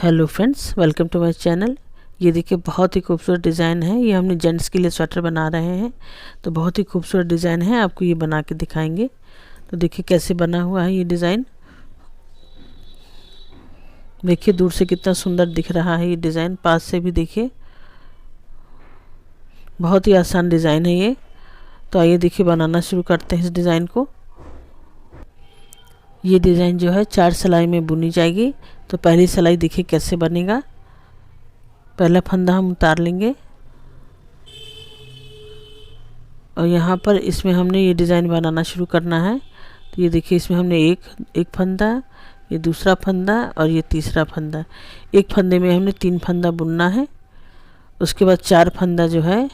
Hello friends, welcome to my channel. ये देखिए बहुत ही खूबसूरत डिज़ाइन है। ये हमने जेंट्स के लिए स्वेटर बना रहे हैं, तो बहुत ही खूबसूरत डिज़ाइन है। आपको ये बना के दिखाएंगे। तो देखिए कैसे बना हुआ है ये डिज़ाइन। देखिए दूर से कितना सुंदर दिख रहा है ये डिज़ाइन, पास से भी देखिए। बहुत ही आसान डिज़ाइन है ये। तो आइए देखिए बनाना शुरू करते हैं इस डिज़ाइन को। ये डिज़ाइन जो है 4 सिलाई में बुनी जाएगी। तो पहली सिलाई देखिए कैसे बनेगा। पहला फंदा हम उतार लेंगे और यहाँ पर इसमें हमने ये डिज़ाइन बनाना शुरू करना है। तो ये देखिए इसमें हमने एक फंदा, ये दूसरा फंदा और ये तीसरा फंदा। एक फंदे में हमने 3 फंदा बुनना है। उसके बाद 4 फंदा जो है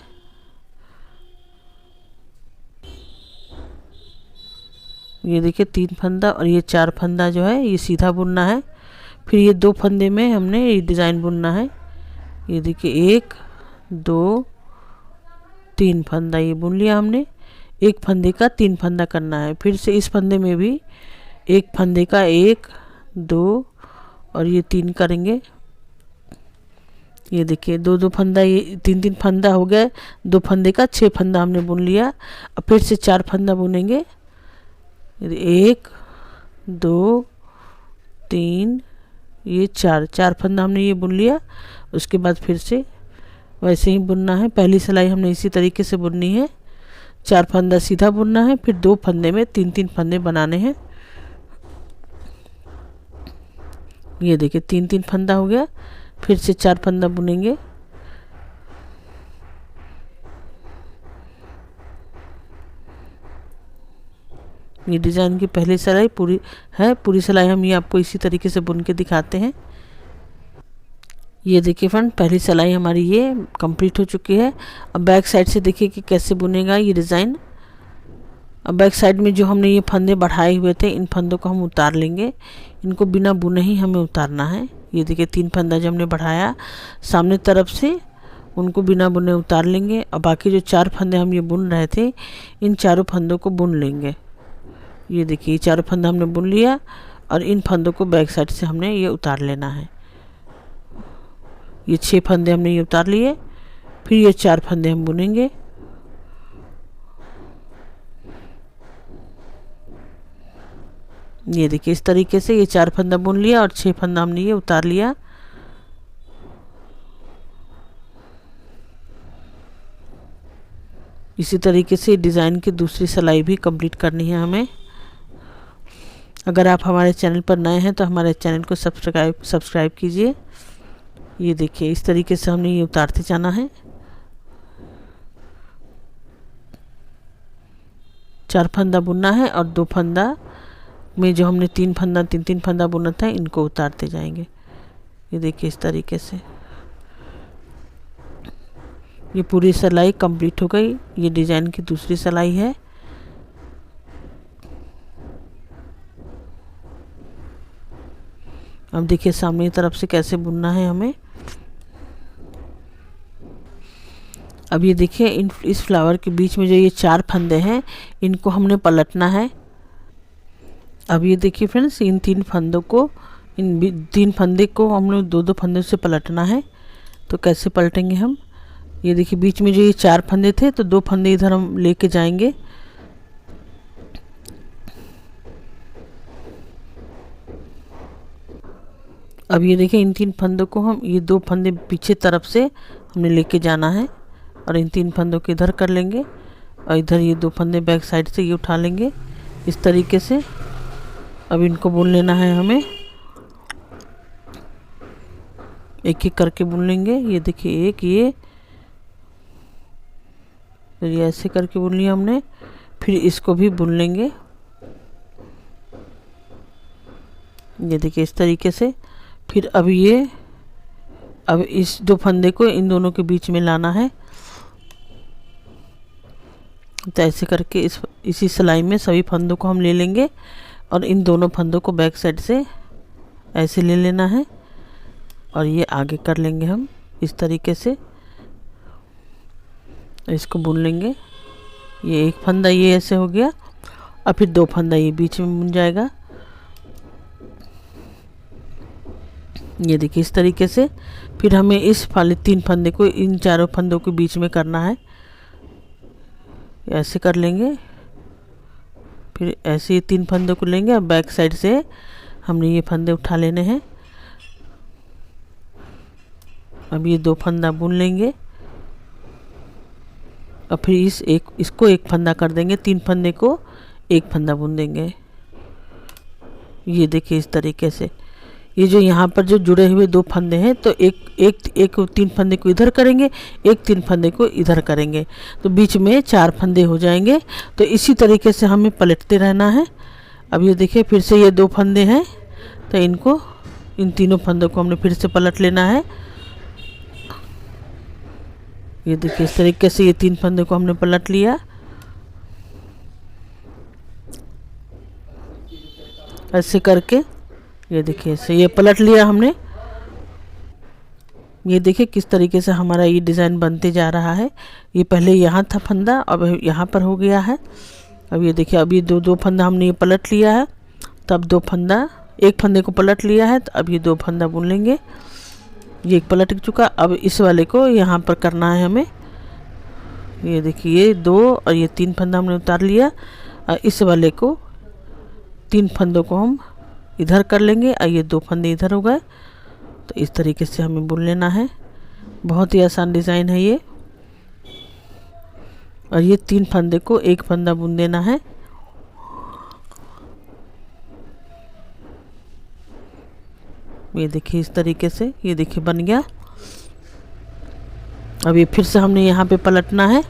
ये देखिए 3 फंदा और ये 4 फंदा जो है ये सीधा बुनना है। फिर ये 2 फंदे में हमने ये डिज़ाइन बुनना है। ये देखिए 1 2 3 फंदा ये बुन लिया हमने। एक फंदे का 3 फंदा करना है। फिर से इस फंदे में भी एक फंदे का 1 2 और ये 3 करेंगे। ये देखिए 2 फंदा, ये 3 फंदा हो गया। 2 फंदे का 6 फंदा हमने बुन लिया। अब फिर से 4 फंदा बुनेंगे। 1 2 3 ये 4 फंदा हमने ये बुन लिया। उसके बाद फिर से वैसे ही बुनना है। पहली सिलाई हमने इसी तरीके से बुननी है। 4 फंदा सीधा बुनना है। फिर 2 फंदे में 3 फंदे बनाने हैं। ये देखिए 3 फंदा हो गया। फिर से 4 फंदा बुनेंगे। ये डिज़ाइन की पहली सिलाई पूरी है। पूरी सिलाई हम ये आपको इसी तरीके से बुन के दिखाते हैं। ये देखिए फ्रेंड, पहली सिलाई हमारी ये कंप्लीट हो चुकी है। अब बैक साइड से देखिए कि कैसे बुनेगा ये डिज़ाइन। अब बैक साइड में जो हमने ये फंदे बढ़ाए हुए थे, इन फंदों को हम उतार लेंगे। इनको बिना बुने ही हमें उतारना है। ये देखिए 3 फंदा जो हमने बढ़ाया सामने तरफ से, उनको बिना बुने उतार लेंगे। और बाकी जो 4 फंदे हम ये बुन रहे थे, इन चारों फंदों को बुन लेंगे। ये देखिए 4 फंदा हमने बुन लिया और इन फंदों को बैक साइड से हमने ये उतार लेना है। ये 6 फंदे हमने ये उतार लिए। फिर ये 4 फंदे हम बुनेंगे। ये देखिए इस तरीके से ये 4 फंदा बुन लिया और 6 फंदा हमने ये उतार लिया। इसी तरीके से डिज़ाइन की दूसरी सिलाई भी कंप्लीट करनी है हमें। अगर आप हमारे चैनल पर नए हैं तो हमारे चैनल को सब्सक्राइब कीजिए। ये देखिए इस तरीके से हमने ये उतारते जाना है। 4 फंदा बुनना है और 2 फंदा में जो हमने 3 फंदा बुना था, इनको उतारते जाएंगे। ये देखिए इस तरीके से ये पूरी सिलाई कंप्लीट हो गई। ये डिज़ाइन की दूसरी सिलाई है। अब देखिए सामने की तरफ से कैसे बुनना है हमें। अब ये देखिए इस फ्लावर के बीच में जो ये 4 फंदे हैं, इनको हमने पलटना है। अब ये देखिए फ्रेंड्स, इन 3 फंदों को, इन 3 फंदे को हम लोग 2 फंदे से पलटना है। तो कैसे पलटेंगे हम। ये देखिए बीच में जो ये 4 फंदे थे, तो 2 फंदे इधर हम लेके जाएंगे। अब ये देखिए इन 3 फंदों को हम, ये 2 फंदे पीछे तरफ से हमने लेके जाना है और इन 3 फंदों को इधर कर लेंगे और इधर ये 2 फंदे बैक साइड से ये उठा लेंगे इस तरीके से। अब इनको बुन लेना है हमें। एक एक करके बुन लेंगे। ये देखिए एक, ये फिर ये ऐसे करके बुन लिया हमने। फिर इसको भी बुन लेंगे। ये देखिए इस तरीके से। फिर अब इस 2 फंदे को इन दोनों के बीच में लाना है। तो ऐसे करके इसी सिलाई में सभी फंदों को हम ले लेंगे और इन दोनों फंदों को बैक साइड से ऐसे ले लेना है और ये आगे कर लेंगे हम इस तरीके से। इसको बुन लेंगे। ये एक फंदा ये ऐसे हो गया और फिर 2 फंदा ये बीच में बुन जाएगा। ये देखिए इस तरीके से। फिर हमें इस वाले 3 फंदे को इन चारों फंदों के बीच में करना है, ऐसे कर लेंगे। फिर ऐसे ही 3 फंदों को लेंगे। अब बैक साइड से हमने ये फंदे उठा लेने हैं। अब ये 2 फंदा बुन लेंगे। और फिर इसको एक फंदा कर देंगे, 3 फंदे को एक फंदा बुन देंगे। ये देखिए इस तरीके से। ये जो यहाँ पर जो जुड़े हुए 2 फंदे हैं, तो एक 3 फंदे को इधर करेंगे, एक 3 फंदे को इधर करेंगे, तो बीच में 4 फंदे हो जाएंगे। तो इसी तरीके से हमें पलटते रहना है। अब ये देखिए फिर से ये 2 फंदे हैं, तो इन तीनों फंदों को हमने फिर से पलट लेना है। ये देखिए इस तरीके से ये 3 फंदे को हमने पलट लिया। ऐसे करके ये देखिए ऐसे ये पलट लिया हमने। ये देखिए किस तरीके से हमारा ये डिज़ाइन बनते जा रहा है। ये पहले यहाँ था फंदा, अब यहाँ पर हो गया है। अब ये देखिए, अब ये दो फंदा हमने ये पलट लिया है, तब 2 फंदा, एक फंदे को पलट लिया है, तो अब ये 2 फंदा बुन लेंगे। ये एक पलट चुका। अब इस वाले को यहाँ पर करना है हमें। ये देखिए ये 2 और ये 3 फंदा हमने उतार लिया। और इस वाले को 3 फंदों को हम इधर कर लेंगे और ये 2 फंदे इधर हो गए। तो इस तरीके से हमें बुन लेना है। बहुत ही आसान डिज़ाइन है ये। और ये 3 फंदे को एक फंदा बुन देना है। ये देखिए इस तरीके से, ये देखिए बन गया। अब ये फिर से हमने यहाँ पे पलटना है।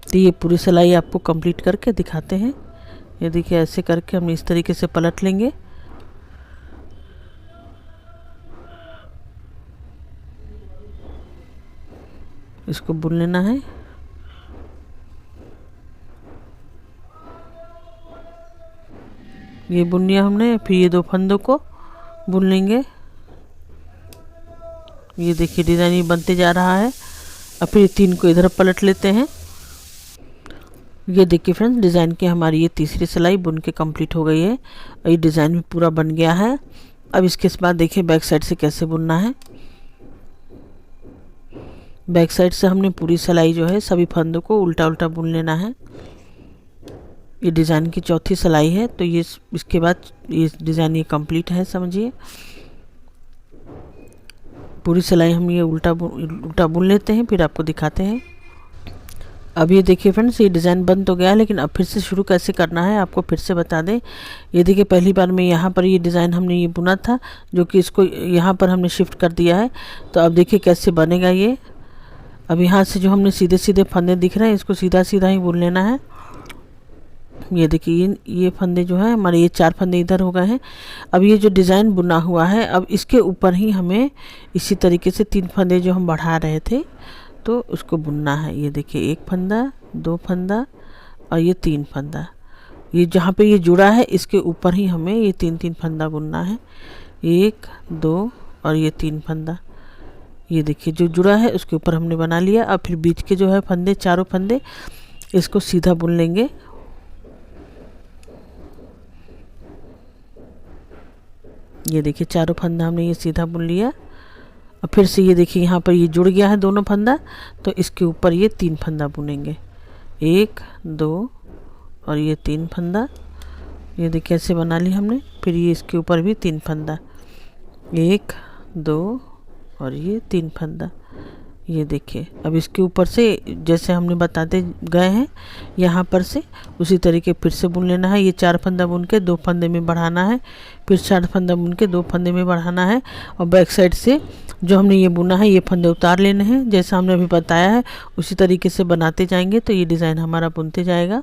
तो ये पूरी सिलाई आपको कंप्लीट करके दिखाते हैं। ये देखिए ऐसे करके हम इस तरीके से पलट लेंगे। इसको बुन लेना है। ये बुन लिया हमने। फिर ये 2 फंदों को बुन लेंगे। ये देखिए डिज़ाइन ये बनते जा रहा है। अब फिर 3 को इधर पलट लेते हैं। ये देखिए फ्रेंड्स, डिज़ाइन की हमारी ये तीसरी सिलाई बुन के कंप्लीट हो गई है। और ये डिज़ाइन भी पूरा बन गया है। अब इसके बाद देखिए बैक साइड से कैसे बुनना है। बैक साइड से हमने पूरी सिलाई जो है सभी फंदों को उल्टा उल्टा बुन लेना है। ये डिज़ाइन की चौथी सिलाई है। तो ये इसके बाद ये डिज़ाइन ये कंप्लीट है, समझिए। पूरी सिलाई हम ये उल्टा बुन लेते हैं, फिर आपको दिखाते हैं। अब ये देखिए फ्रेंड्स, ये डिज़ाइन बन तो गया, लेकिन अब फिर से शुरू कैसे करना है आपको फिर से बता दें। ये देखिए पहली बार में यहाँ पर ये डिज़ाइन हमने ये बुना था, जो कि इसको यहाँ पर हमने शिफ्ट कर दिया है। तो अब देखिए कैसे बनेगा ये। अब यहाँ से जो हमने सीधे सीधे फंदे दिख रहे हैं, इसको सीधा सीधा ही बुन लेना है। ये देखिए ये फंदे जो है हमारे, ये 4 फंदे इधर हो गए हैं। अब ये जो डिज़ाइन बुना हुआ है, अब इसके ऊपर ही हमें इसी तरीके से 3 फंदे जो हम बढ़ा रहे थे, तो उसको बुनना है। ये देखिए 1 फंदा, 2 फंदा और ये 3 फंदा। ये जहाँ पे ये जुड़ा है, इसके ऊपर ही हमें ये 3 फंदा बुनना है। 1, 2 और ये 3 फंदा। ये देखिए जो जुड़ा है उसके ऊपर हमने बना लिया। अब फिर बीच के जो है फंदे, चारों फंदे, इसको सीधा बुन लेंगे। ये देखिए चारों फंदा हमने ये सीधा बुन लिया। और फिर से ये देखिए यहाँ पर ये जुड़ गया है दोनों फंदा, तो इसके ऊपर ये 3 फंदा बुनेंगे। 1, 2 और ये 3 फंदा। ये देखिए ऐसे बना ली हमने। फिर ये इसके ऊपर भी 3 फंदा, 1, 2 और ये 3 फंदा। ये देखिए अब इसके ऊपर से जैसे हमने बताते गए हैं, यहाँ पर से उसी तरीके फिर से बुन लेना है। ये 4 फंदा बुन के 2 फंदे में बढ़ाना है, फिर 4 फंदा बुन के 2 फंदे में बढ़ाना है। और बैक साइड से जो हमने ये बुना है, ये फंदे उतार लेने हैं। जैसा हमने अभी बताया है उसी तरीके से बनाते जाएंगे, तो ये डिज़ाइन हमारा बुनते जाएगा।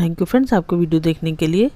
थैंक यू फ्रेंड्स, आपको वीडियो देखने के लिए।